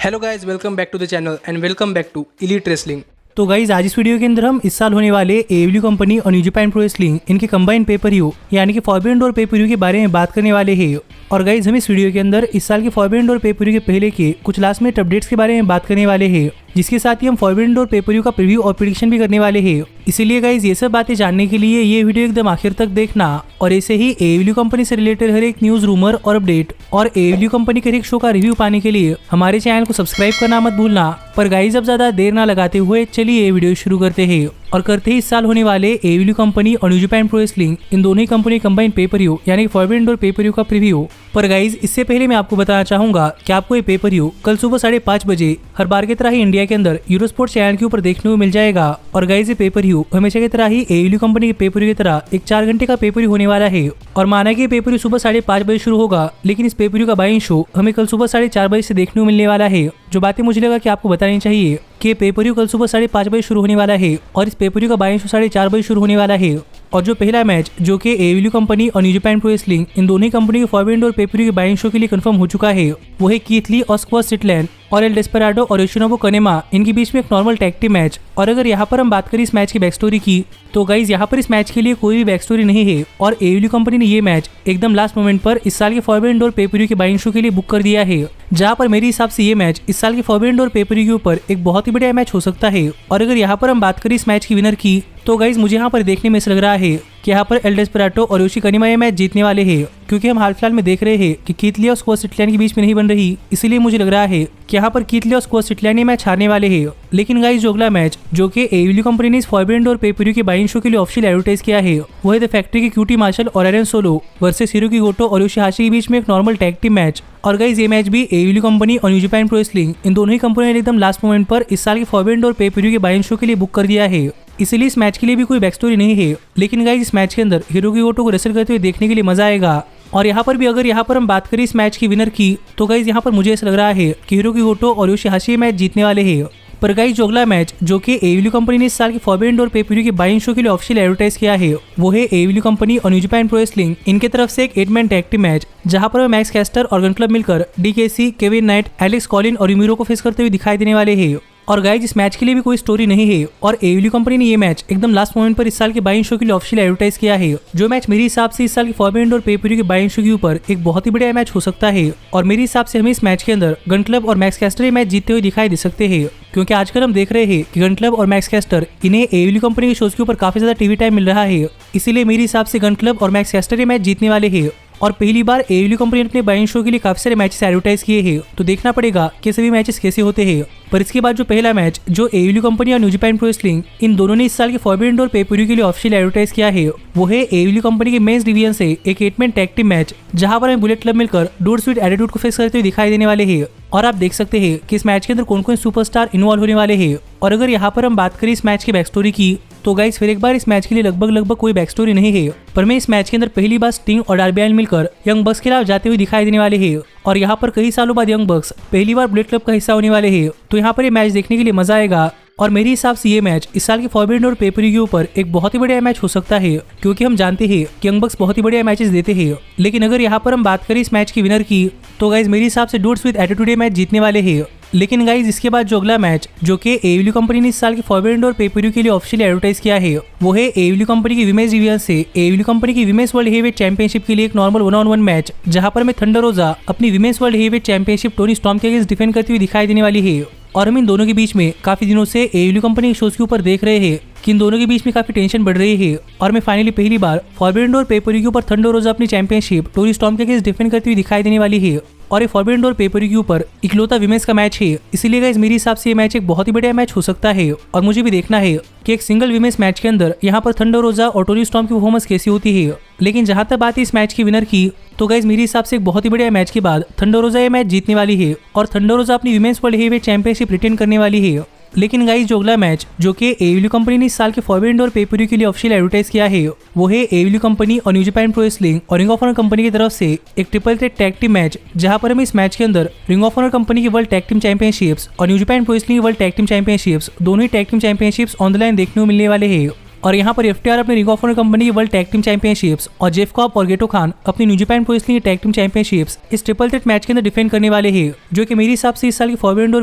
Hello guys, welcome back to the channel and welcome back to Elite Wrestling. तो guys आज इस video के अंदर हम इस साल होने वाले एडब्ल्यू कंपनी और न्यू जापान प्रो रेसलिंग इनके कंबाइन पेपर व्यू यानी कि फॉरबिडन डोर पेपर व्यू के बारे में बात करने वाले हैं। और गाइज हम इस वीडियो के अंदर इस साल के फॉरबिडन डोर पेपर व्यू के पहले के कुछ लास्ट मिनट अपडेट्स के बारे में बात करने वाले हैं, जिसके साथ ही हम फॉरबिडन डोर पेपर व्यू का प्रीव्यू और प्रेडिक्शन भी करने वाले हैं। इसीलिए गाइज ये सब बातें जानने के लिए ये वीडियो एकदम आखिर तक देखना और ऐसे ही एडब्ल्यू कंपनी से रिलेटेड हर एक न्यूज, रूमर और अपडेट और एडब्ल्यू कंपनी के हर एक शो का रिव्यू पाने के लिए हमारे चैनल को सब्सक्राइब करना मत भूलना। पर गाइज अब ज्यादा देर ना लगाते हुए चलिए ये वीडियो शुरू करते हैं और करते ही इस साल होने वाले एडब्ल्यू कंपनी और न्यू जापान प्रो रेसलिंग इन दोनों ही कंपनी कंबाइन पेपर व्यू यानी फॉरबिडन डोर पेपर व्यू का प्रीव्यू। पर गाइज इससे पहले मैं आपको बताना चाहूंगा कि आपको ये पेपर व्यू कल सुबह 5:30 बजे हर बार की तरह ही इंडिया के अंदर यूरोस्पोर्ट चैनल के ऊपर देखने को मिल जाएगा। और गाइज ये पेपर व्यू हमेशा की तरह ही एडब्ल्यू कंपनी के पेपर व्यू की तरह एक 4 घंटे का पेपर व्यू होने वाला है। और माना कि पेपर व्यू सुबह 5:30 बजे शुरू होगा, लेकिन इस पेपर व्यू का बाइंग शो हमें कल सुबह 4:30 बजे से देखने को मिलने वाला है। जो बातें मुझे लगा कि आपको बतानी चाहिए कि पेपर व्यू कल सुबह 5:30 बजे शुरू होने वाला है और इस पेपर व्यू का बाइंग शो 4:30 बजे शुरू होने वाला है। और जो पहला मैच जो कि एडब्ल्यू कंपनी और न्यू जापान प्रो रेसलिंग इन दोनों ही कंपनी के फॉरबिडन डोर पेपर व्यू के बाइंग शो के लिए कंफर्म हो चुका है, वो है कीथ ली और स्क्वाश सिटलैंड और एल डेस्पेराडो और योशिनोबु कनेमा इनके बीच में एक नॉर्मल टैग टीम मैच। और अगर यहाँ पर हम बात करें इस मैच की बैक स्टोरी की, तो गाइज यहाँ पर इस मैच के लिए कोई भी बैक स्टोरी नहीं है और एडब्ल्यू कंपनी ने ये मैच एकदम लास्ट मोमेंट पर इस साल के फॉरबिडन डोर पेपर व्यू के बाइंग शो के लिए बुक कर दिया है, जहाँ पर मेरे हिसाब से ये मैच इस साल के फॉरबिडन डोर पेपर व्यू के ऊपर एक बहुत ही बढ़िया मैच हो सकता है। और अगर यहाँ पर हम बात करें इस मैच की विनर की, तो गाइज मुझे यहाँ पर देखने में ऐसा लग रहा है कि यहाँ पर एल डेस्पेराडो और योशी कनेमा ये मैच जीतने वाले हैं, क्योंकि हम हाल फिलहाल में देख रहे हैं कि कीथ ली और स्क्वाश सिटलैंड के बीच में नहीं बन रही। इसीलिए मुझे लग रहा है कि यहाँ पर कीथ ली और स्क्वाश सिटलैंड ये मैच हारने वाले हैं। लेकिन गाइज जो अगला मैच जो कि एडब्ल्यू कंपनी ने इस फॉरबिडन डोर पेपर व्यू के बाइंग शो के लिए ऑफिशियल एडवर्टाइज किया है, वो है द फैक्ट्री के क्यूटी मार्शल और एरन सोलो वर्सेस हिरोकी गोटो और योशीहाशी के बीच में एक नॉर्मल टैग टीम मैच। और गाइज ये मैच भी एडब्ल्यू कंपनी और न्यू जापान प्रो रेसलिंग इन दोनों ही कंपनियों ने एकदम लास्ट मोमेंट पर इस साल के फॉरबिडन डोर पेपर व्यू के बाइंग शो के लिए बुक कर दिया है। इसलिए इस मैच के लिए भी कोई बैक स्टोरी नहीं है, लेकिन गाइज इस मैच के अंदर हिरोकी गोटो को रेसल करते हुए देखने के लिए मजा आएगा। और यहाँ पर भी अगर यहाँ पर हम बात करें इस मैच की विनर की, तो गाइज यहाँ पर मुझे ऐसा लग रहा है कि हिरोकी गोटो और योशीहाशी मैच जीतने वाले हैं। पर गाइज जो अगला मैच जो कि एडब्ल्यू कंपनी ने इस साल के फॉरबिडन डोर पेपर व्यू के बाइंग शो के लिए ऑफिशियल एडवर्टाइज किया है, वो है एडब्ल्यू कंपनी और न्यू जापान प्रो रेसलिंग इनके तरफ से एक 8-मैन टैग टीम मैच, जहां पर मैक्स कैस्टर और गन क्लब मिलकर DKC, Kevin night, Alex Colin और यूमिरो को फेस करते हुए दिखाई देने वाले हैं। और गाइज इस मैच के लिए भी कोई स्टोरी नहीं है और एडब्ल्यू कंपनी ने ये मैच एकदम लास्ट मोमेंट पर इस साल के बाइंग शो के लिए ऑफिशियल एडवर्टाइज किया है, जो मैच मेरे हिसाब से इस साल के फॉरबिडन डोर पेपर व्यू के बाइंग शो के ऊपर एक बहुत ही बढ़िया मैच हो सकता है। और मेरे हिसाब से हमें इस मैच के अंदर गन क्लब और मैक्स कैस्टर ये मैच जीतते हुए दिखाई दे सकते हैं, क्योंकि आजकल हम देख रहे हैं कि गन क्लब और मैक्स कैस्टर इन्हें एडब्ल्यू कंपनी के शोज के ऊपर काफी ज्यादा टीवी टाइम मिल रहा है। इसीलिए मेरे हिसाब से गन क्लब और मैक्स कैस्टर ये मैच जीतने वाले हैं। और पहली बार एडब्ल्यू कंपनी ने अपने बाइंग शो के लिए काफी सारे मैचेस एडवर्टाइज किए हैं, तो देखना पड़ेगा कि सभी मैचेस कैसे होते हैं। पर इसके बाद जो पहला मैच जो एडब्ल्यू कंपनी और न्यू जापान प्रो रेसलिंग इन दोनों ने इस साल के फॉरबिडन डोर पेपर व्यू के लिए ऑफिशियल एडवर्टाइज किया है, वो है एडब्ल्यू कंपनी के मेंस डिवीजन से एक 8-मैन टैग टीम मैच, जहां पर हमें बुलेट क्लब मिलकर डोर स्वीट एटीट्यूड को फेस करते हुए दिखाई देने वाले हैं। और आप देख सकते हैं कि इस मैच के अंदर कौन कौन सुपरस्टार इन्वॉल्व होने वाले हैं। और अगर यहाँ पर हम बात करें इस मैच की बैक स्टोरी की, तो गाइस फिर एक बार इस मैच के लिए लगभग कोई बैक स्टोरी नहीं है, पर मैं इस मैच के अंदर पहली बार स्टिंग और डार्बी अलिन मिलकर यंग बक्स के खिलाफ जाते हुए दिखाई देने वाले हैं। और यहाँ पर कई सालों बाद यंग बक्स पहली बार बुलेट क्लब का हिस्सा होने वाले हैं, तो यहाँ पर ये मैच देखने के लिए मजा आएगा। और मेरे हिसाब से ये मैच इस साल के फॉरबिडन डोर पेपर व्यू के ऊपर एक बहुत ही बढ़िया मैच हो सकता है, क्योंकि हम जानते हैं कि यंग बक्स बहुत ही बढ़िया मैचेस देते हैं। लेकिन अगर यहाँ पर हम बात करें इस मैच की विनर की, तो गाइज मेरे हिसाब से डोर्स विद एटीट्यूड मैच जीतने वाले हैं। लेकिन गाइज इसके बाद जो अगला मैच जो कि एडब्ल्यू कंपनी ने इस साल के फॉरबिडन डोर पेपर व्यू के लिए ऑफिशियल एडवर्टाइज किया है, वो है एडब्ल्यू कंपनी की विमेंस डिवीजन से एडब्ल्यू कंपनी की विमेंस वर्ल्ड हेवीवेट चैंपियनशिप के लिए एक नॉर्मल 1-on-1 मैच, जहां पर मैं थंडर रोजा अपनी women's world heavyweight championship Tony storm के अगेंस्ट डिफेंड करती हुई दिखाई देने वाली है। और हम इन दोनों के बीच में काफी दिनों से एडब्ल्यू कंपनी के शोज के ऊपर देख रहे हैं कि इन दोनों के बीच में काफी टेंशन बढ़ रही है। और मैं फाइनली पहली बार फॉरबिडन डोर पेपर व्यू के ऊपर थंडर रोजा अपनी चैंपियनशिप टोनी स्टॉर्म के अगेंस्ट डिफेंड करती हुई दिखाई देने वाली है। और ये फॉरबिडन डोर पेपर व्यू के ऊपर इकलौता विमेंस का मैच है, इसीलिए गाइस मेरे हिसाब से ये मैच एक बहुत ही बढ़िया मैच हो सकता है। और मुझे भी देखना है कि एक सिंगल विमेंस मैच के अंदर यहाँ पर थंडर रोजा और टोनी स्टॉर्म की परफॉर्मेंस कैसी होती है। लेकिन जहां तक बात है इस मैच की विनर की, तो गाइस मेरे हिसाब से एक बहुत ही बढ़िया मैच के बाद थंडर रोजा ये मैच जीतने वाली है और थंडर रोजा अपनी women's world heavyweight championship retain करने वाली है। लेकिन गाइस जो अगला मैच जो कि एडब्ल्यू कंपनी ने इस साल के फॉरबिडन डोर पेपर व्यू के लिए ऑफिशियल एडवर्टाइज किया है, वो है एडब्ल्यू कंपनी और न्यू जापान प्रो रेसलिंग और रिंग ऑफ ऑनर कंपनी की तरफ से एक triple threat tag team match, जहां पर हमें इस मैच के अंदर रिंग ऑफ ऑनर कंपनी की वर्ल्ड टैग टीम चैंपियनशिप्स और न्यू जापान प्रो रेसलिंग की वर्ल्ड टैग टीम चैंपियनशिप्स दोनों ही tag team championships on the line देखने को मिलने वाले हैं। और यहाँ पर FTR अपनी रिंग ऑफ ऑनर कंपनी की वर्ल्ड टैग टीम चैंपियनशिप्स और जेफ कॉब और गेटो खान अपनी new Japan Pro wrestling tag team championships इस ट्रिपल थ्रेट मैच के अंदर डिफेंड करने वाले हैं, जो कि मेरे हिसाब से इस साल की फॉरवर्ड और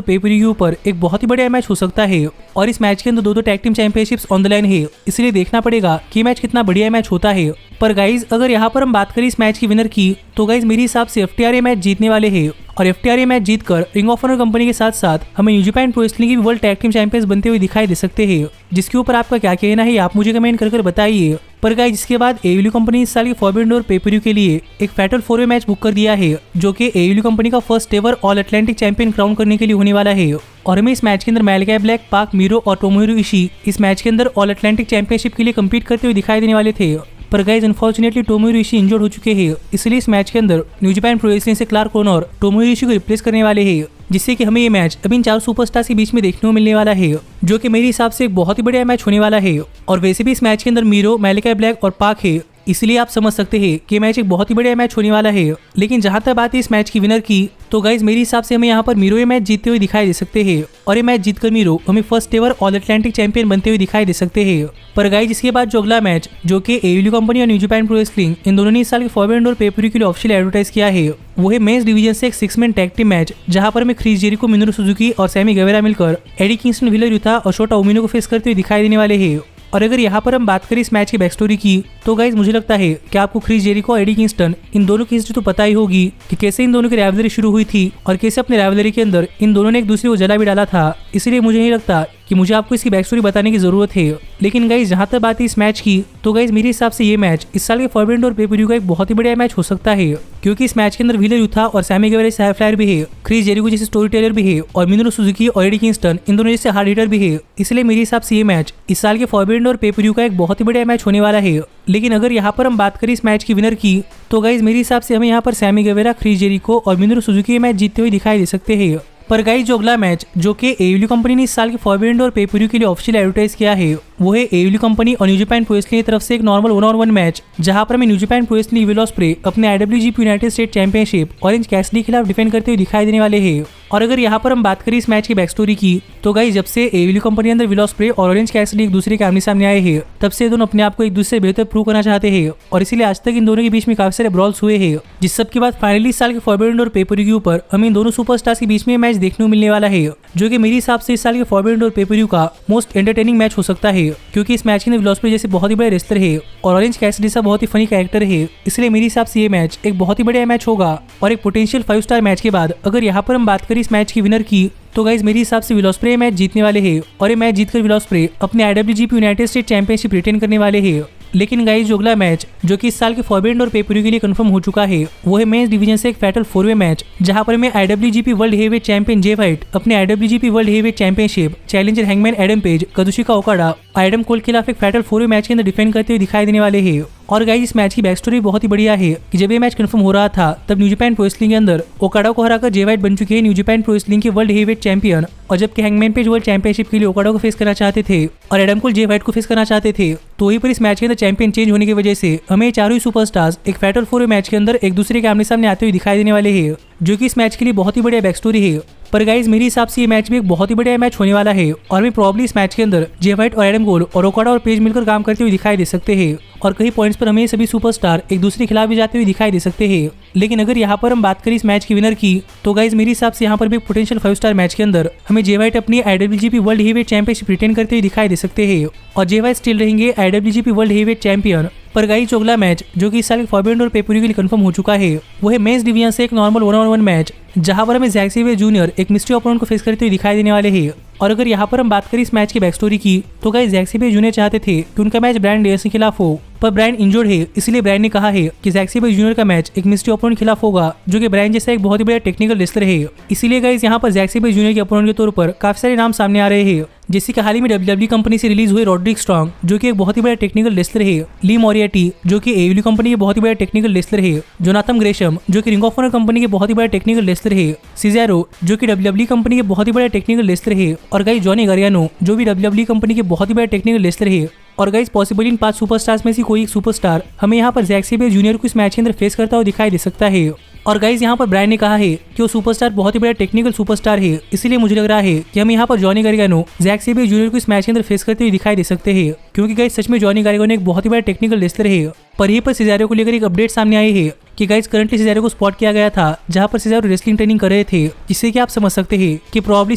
पे पर व्यू पर एक बहुत ही बढ़िया मैच हो सकता है। और इस मैच के अंदर दो tag team championships on the line है, इसलिए देखना पड़ेगा कि मैच कितना बढ़िया मैच होता है। पर गाइज अगर यहाँ पर हम बात करें इस मैच की विनर की, तो गाइज मेरे हिसाब से FTR ये मैच जीतने वाले हैं और FTR ये मैच जीतकर रिंग ऑफ ऑनर कंपनी के साथ साथ हमें न्यू जापान प्रो रेसलिंग की वर्ल्ड टैग टीम चैंपियंस बनते हुए दिखाई दे सकते हैं। जिसके ऊपर आपका क्या कहना है आप मुझे कमेंट कर बताइए। पर गाइज इसके बाद AEW कंपनी इस साल की फॉरवर्ड और पे पर व्यू के लिए एक फैटल 4-वे मैच बुक कर दिया है, जो कि AEW कंपनी का first ever all Atlantic champion crown करने के लिए होने वाला है। और हमें इस मैच के अंदर मैलेकाई ब्लैक, पाक मीरो और टोमोहिरो इशी इस मैच के अंदर ऑल अटलांटिक चैंपियनशिप के लिए कम्पीट करते हुए दिखाई देने वाले थे। पर गाइज अनफॉर्चुनेटली टोमोहिरो इशी इंजर्ड हो चुके हैं, इसलिए इस मैच के अंदर न्यू जापान प्रो रेसलिंग से क्लार्क कॉनर टोमोहिरो इशी को रिप्लेस करने वाले हैं, जिससे कि हमें ये मैच अभी इन 4 सुपरस्टार्स के बीच में देखने को मिलने वाला है, जो कि मेरे हिसाब से एक बहुत ही बढ़िया मैच होने वाला है। और वैसे भी इस मैच के अंदर मीरो, मैलेकाई ब्लैक और पाक है, इसलिए आप समझ सकते हैं कि मैच एक बहुत ही बढ़िया मैच होने वाला है। लेकिन जहां तक बात है इस मैच की विनर की, तो गाइज मेरे हिसाब से हमें यहाँ पर मीरो ये मैच जीतते हुए दिखाई दे सकते हैं और ये मैच जीतकर मीरो हमें first ever all Atlantic champion बनते हुए दिखाई दे सकते हैं। पर गाइज इसके बाद जो अगला मैच, जो कि AEW कंपनी और न्यू जापान प्रो रेसलिंग इन दोनों ने इस साल के फॉरवर्ड और पे पर व्यू के लिए ऑफिशियल एडवर्टाइज किया है, वो है मेंस डिवीजन से एक 6-मैन टैग टीम मैच, जहां पर हमें क्रिस जेरिको, मिनोरू सुजुकी और सैमी गेवेरा मिलकर एडी किंगस्टन, व्हीलर युथा और शोटा उमिनो को फेस करते हुए दिखाई देने वाले हैं। और अगर यहाँ पर हम बात करें इस मैच की बैक स्टोरी की, तो गाइज मुझे लगता है कि आपको क्रिस जेरिको और एडी किंगस्टन इन दोनों की हिस्ट्री तो पता ही होगी कि कैसे इन दोनों की राइवलरी शुरू हुई थी और कैसे अपने राइवलरी के अंदर इन दोनों ने एक दूसरे को जला भी डाला था। इसलिए मुझे नहीं लगता कि मुझे आपको इसकी बैक स्टोरी बताने की जरूरत है। लेकिन गाइज जहां तक बात है इस मैच की, तो गाइज मेरे हिसाब से ये मैच इस साल के फॉरवर्ड और पे पर व्यू का एक बहुत ही बढ़िया मैच हो सकता है, क्योंकि इस मैच के अंदर व्हीलर युथा और सैमी गेवेरा जैसे हाई फ्लायर भी है, क्रिस जेरिको जैसे स्टोरी टेलर भी है और मिनोरू सुजुकी और एडी किंगस्टन इन दोनों जैसे हार्ड हिटर भी है। इसलिए मेरे हिसाब से ये मैच इस साल के फॉरवर्ड और पे पर व्यू का एक बहुत ही बढ़िया मैच होने वाला है। लेकिन अगर यहाँ पर हम बात करें इस मैच की विनर की, तो गाइज मेरे हिसाब से हमें यहाँ पर सैमी गेवेरा, क्रिस जेरिको और मिनोरू सुजुकी ये मैच जीतते हुए दिखाई दे सकते हैं। पर गाइज जो अगला मैच, जो कि AEW कंपनी ने इस साल के फॉरवर्ड और पे पर व्यू के लिए ऑफिशियल एडवर्टाइज किया है, वो है AEW कंपनी और न्यू जापान प्रो रेसलिंग की तरफ से एक नॉर्मल 1-on-1 मैच, जहां पर हमें new Japan Pro wrestling will Ospreay अपने IWGP United State championship orange Cassidy के खिलाफ डिफेंड करते हुए दिखाई देने वाले हैं। और अगर यहाँ पर हम बात करें इस मैच की बैक स्टोरी की, तो गाइज जब से AEW कंपनी के अंदर विल ऑस्प्रे और ऑरेंज कैसिडी एक दूसरे के आमने सामने आए हैं, तब से दोनों अपने आप को एक दूसरे से बेहतर प्रूव करना चाहते हैं और इसीलिए आज तक इन दोनों के बीच में काफी सारे ब्रॉल्स हुए हैं, जिस सब के बाद फाइनली इस साल के फॉरवर्ड और पे पर व्यू पर हमें इन दोनों सुपरस्टार्स के बीच में मैच देखने को मिलने वाला है, जो कि मेरे हिसाब से इस साल के फॉरवर्ड और पे पर व्यू का मोस्ट एंटरटेनिंग मैच हो सकता है, क्योंकि इस मैच के अंदर विल ऑस्प्रे जैसे बहुत ही बड़े रेसलर है और ऑरेंज कैसिडी सा बहुत ही फनी कैरेक्टर है। इसलिए मेरे हिसाब से ये मैच एक बहुत ही बढ़िया मैच होगा। और एक पोटेंशियल 5 स्टार मैच के बाद अगर यहाँ पर हम बात करें इस मैच की विनर की, तो गाइज मेरे हिसाब से विल ऑस्प्रे मैच जीतने वाले हैं और ये मैच जीतकर विल ऑस्प्रे अपने IWGP United State championship retain करने वाले हैं। लेकिन गाइज जो अगला मैच, जो कि इस साल के फॉरवर्ड और पे पर व्यू के लिए कंफर्म हो चुका है, वो है मेंस डिवीजन से एक फैटल 4-वे मैच, जहां पर हमें IWGP world heavyweight champion Jay White अपने IWGP world heavyweight championship challenger Hangman Adam Page, Kazuchika Okada, Adam Cole के खिलाफ एक फैटल 4-वे मैच के अंदर डिफेंड करते हुए दिखाई देने वाले हैं। और गाइज इस मैच की बैक स्टोरी बहुत ही बढ़िया है कि जब ये मैच कंफर्म हो रहा था, तब न्यू जापान प्रो रेसलिंग के अंदर ओकाडा को हराकर जे व्हाइट बन चुके हैं न्यू जापान प्रो रेसलिंग के वर्ल्ड हेवीवेट चैंपियन, और जबकि हैंगमैन पेज वर्ल्ड चैंपियनशिप के लिए ओकाडा को फेस करना चाहते थे और एडम कोल जे व्हाइट को फेस करना चाहते थे। तो वहीं पर इस मैच के अंदर चैंपियन चेंज होने की वजह से हमें चारों ही सुपरस्टार्स एक फैटल 4-वे मैच के अंदर एक दूसरे के आमने सामने आते हुए दिखाई देने वाले हैं, जो कि इस मैच के लिए बहुत ही बढ़िया बैक स्टोरी है। पर गाइज मेरे हिसाब से ये मैच भी एक बहुत ही बढ़िया मैच होने वाला है और हमें प्रॉब्ली इस मैच के अंदर जे व्हाइट और एडम कोल और ओकाडा और पेज मिलकर काम करते हुए दिखाई दे सकते हैं और कई पॉइंट्स पर हमें सभी सुपरस्टार एक दूसरे के खिलाफ भी जाते हुए दिखाई दे सकते हैं। लेकिन अगर यहाँ पर हम बात करें इस मैच की विनर की, तो गाइज मेरे हिसाब से यहाँ पर भी पोटेंशियल 5 स्टार मैच के अंदर हमें जे व्हाइट अपनी IWGP world heavyweight championship retain करते हुए दिखाई दे सकते हैं और जे व्हाइट स्टिल रहेंगे IWGP वर्ल्ड हेवीवेट चैंपियन। पर गाइज जो अगला मैच, जो कि इस साल के फॉरवर्ड और पे पर व्यू के लिए कंफर्म हो चुका है, वो है मेंस डिवीजन से एक नॉर्मल 1-on-1 मैच, जहां पर हमें ज़ैक सेवियर जूनियर एक मिस्ट्री ओपोनेंट को फेस करते हुए दिखाई देने वाले हैं। और अगर यहाँ पर हम बात करें इस मैच की बैक स्टोरी की, तो गाइस ज़ैक सेवियर जूनियर चाहते थे कि उनका मैच ब्रायन डेयर्स के खिलाफ हो, पर ब्रायन इंजर्ड है, इसलिए ब्रायन ने कहा है कि ज़ैक सेवियर जूनियर का मैच एक मिस्ट्री ओपोनेंट के खिलाफ होगा, जो कि ब्रायन जैसा एक बहुत ही बड़ा टेक्निकल रेसलर है। इसीलिए गाइस यहाँ पर ज़ैक सेवियर जूनियर के ओपोनेंट के तौर पर काफी सारे नाम सामने आ रहे हैं, जैसे कि हाल ही में WWE कंपनी से रिलीज हुए रॉड्रिक स्ट्रॉन्ग, जो कि एक बहुत ही बड़ा टेक्निकल रेसलर है, ली मोरियाटी, जो कि AEW कंपनी के बहुत ही बड़ा टेक्निकल रेसलर है, जोनाथन ग्रेशम, जो कि रिंग ऑफ ऑनर कंपनी के बहुत ही बड़ा टेक्निकल रेसलर है, सिज़ारो, जो कि WWE कंपनी के बहुत ही बड़ा टेक्निकल रेसलर है, और गाइस जॉनी गारियानो, जो भी WWE कंपनी के बहुत ही बड़ा टेक्निकल रेसलर है। और गाइस पॉसिबल इन 5 सुपरस्टार्स में से कोई एक सुपरस्टार हमें यहाँ पर ज़ैक सेवियर जूनियर को इस मैच के अंदर फेस करता हुआ दिखाई दे सकता है। और गाइज यहाँ पर ब्रायन ने कहा है कि वो सुपरस्टार बहुत ही बड़ा टेक्निकल सुपरस्टार है, इसीलिए मुझे लग रहा है कि हम यहाँ पर जॉनी गार्गानो जैक सेबियर जूनियर को इस मैच के अंदर फेस करते हुए दिखाई दे सकते हैं, क्योंकि गाइज सच में जॉनी गार्गानो एक बहुत ही बड़ा टेक्निकल रेसलर है। पर यहीं पर सिज़ारो को लेकर एक अपडेट सामने आई है कि गाइज करंटली सिज़ारो को स्पॉट किया गया था जहां पर सिज़ारो रेसलिंग ट्रेनिंग कर रहे थे, जिससे कि आप समझ सकते हैं कि प्रॉब्ली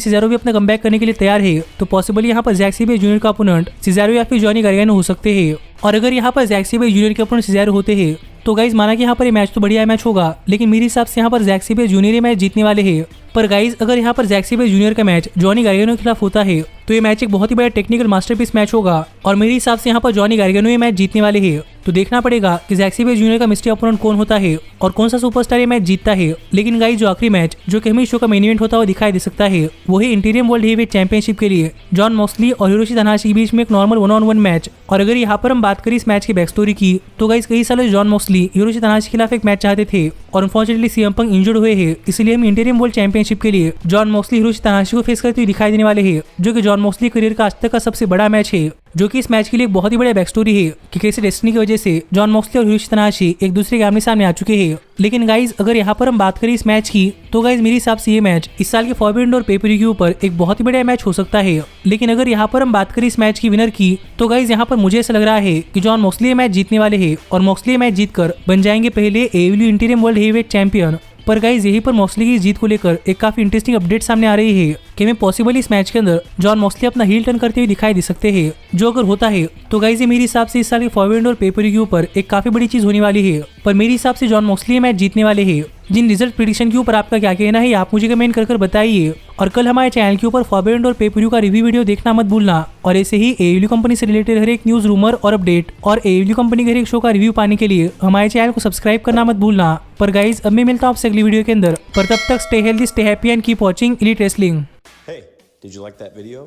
सिज़ारो भी अपना कमबैक करने के लिए तैयार है। तो पॉसिबली यहाँ पर जैक सेबियर जूनियर का अपोनेंट सिज़ारो या फिर जॉनी गार्गानो हो सकते हैं। और अगर यहाँ पर जैक सेबियर जूनियर के अपोनेंट सिज़ारो होते हैं तो गाइज माना कि यहाँ पर ये मैच तो बढ़िया मैच होगा, लेकिन मेरे हिसाब से यहाँ पर जैक सेबियर जूनियर मैच जीतने वाले हैं। पर गाइज अगर यहाँ पर जैक सेबियर जूनियर का मैच जॉनी गार्गानो के खिलाफ होता है तो ये मैच एक बहुत ही बड़ा टेक्निकल मास्टरपीस मैच होगा, और मेरे हिसाब से यहाँ पर जॉनी गार्गानो ये मैच जीतने वाले हैं। तो देखना पड़ेगा कि जैक सेबियर जूनियर का मिस्ट्री अपोनेंट कौन होता है और कौन सा सुपरस्टार ये मैच जीतता है। लेकिन गाइज जो आखिरी मैच जो कि हमें शो का मेन इवेंट होता हुआ दिखाई दे सकता है वो है इंटीरियम वर्ल्ड हेवीवेट चैंपियनशिप के लिए जॉन मॉक्सली और हिरोशी तनाहाशी के बीच में एक नॉर्मल 1-on-1 मैच। और अगर यहाँ पर हम बात करें इस मैच की बैक स्टोरी की तो गाइज कई सालों से जॉन मॉक्सली हिरोशी तनाहाशी के खिलाफ एक मैच चाहते थे और अनफॉर्चुनेटली सीएम पंक इंजर्ड हुए हैं, इसलिए हम इंटीरियम वर्ल्ड चैंपियनशिप के लिए जॉन मॉक्सली हिरोशी तनाहाशी को फेस करते हुए दिखाई देने वाले हैं, जो कि जॉन मॉक्सली करियर का आज तक का सबसे बड़ा मैच है। जो कि इस मैच के लिए बहुत ही बड़ा बैक स्टोरी है कि कैसे डेस्टिनी की वजह से जॉन मॉक्सली और हिरोशी तनाहाशी एक दूसरे के आमने सामने आ चुके हैं। लेकिन गाइज अगर यहाँ पर हम बात करें इस मैच की तो गाइज मेरे हिसाब से ये मैच इस साल के फॉरबिडन डोर पेपर के ऊपर एक बहुत ही बड़ा मैच हो सकता है। लेकिन अगर यहाँ पर हम बात करें इस मैच की विनर की तो गाइज यहाँ पर मुझे ऐसा लग रहा है कि जॉन मॉक्सली ये मैच जीतने वाले हैं और मॉक्सली ये मैच जीतकर बन जाएंगे पहले AEW इंटीरियम वर्ल्ड हेवीवेट चैंपियन। पर गाइज यहीं पर मॉक्सली की जीत को लेकर एक काफी इंटरेस्टिंग अपडेट सामने आ रही है कि हमें पॉसिबली इस मैच के अंदर जॉन मॉक्सली अपना हील टर्न करते हुए दिखाई दे सकते हैं। जो अगर होता है तो गाइज ये मेरे हिसाब से इस साल के फॉरबिडन डोर पेपर के ऊपर एक काफी बड़ी चीज होने वाली है। पर मेरे हिसाब से जॉन मॉक्सली मैच जीतने वाले हैं। जिन रिजल्ट प्रेडिक्शन के ऊपर आपका क्या कहना है आप मुझे कमेंट कर बताइए। और कल हमारे चैनल के ऊपर फॉरबिडन डोर पेपर का रिव्यू वीडियो देखना मत भूलना। और ऐसे ही AEW कंपनी से रिलेटेड हर एक न्यूज, रूमर और अपडेट और AEW कंपनी के हर एक शो का रिव्यू पाने के लिए हमारे चैनल को सब्सक्राइब करना मत भूलना। पर गाइज अब मैं मिलता हूँ आपसे अगली वीडियो के अंदर, पर तब तक stay healthy, stay happy and keep watching elite wrestling. Hey, did you like that video?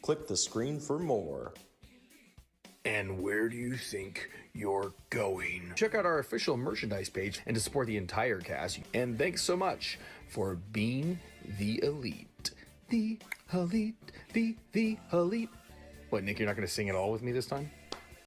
Click the screen for more. And where do you think you're going? Check out our official merchandise page and to support the entire cast. And thanks so much for being the elite. The elite, the elite. What, Nick, you're not going to sing it all with me this time?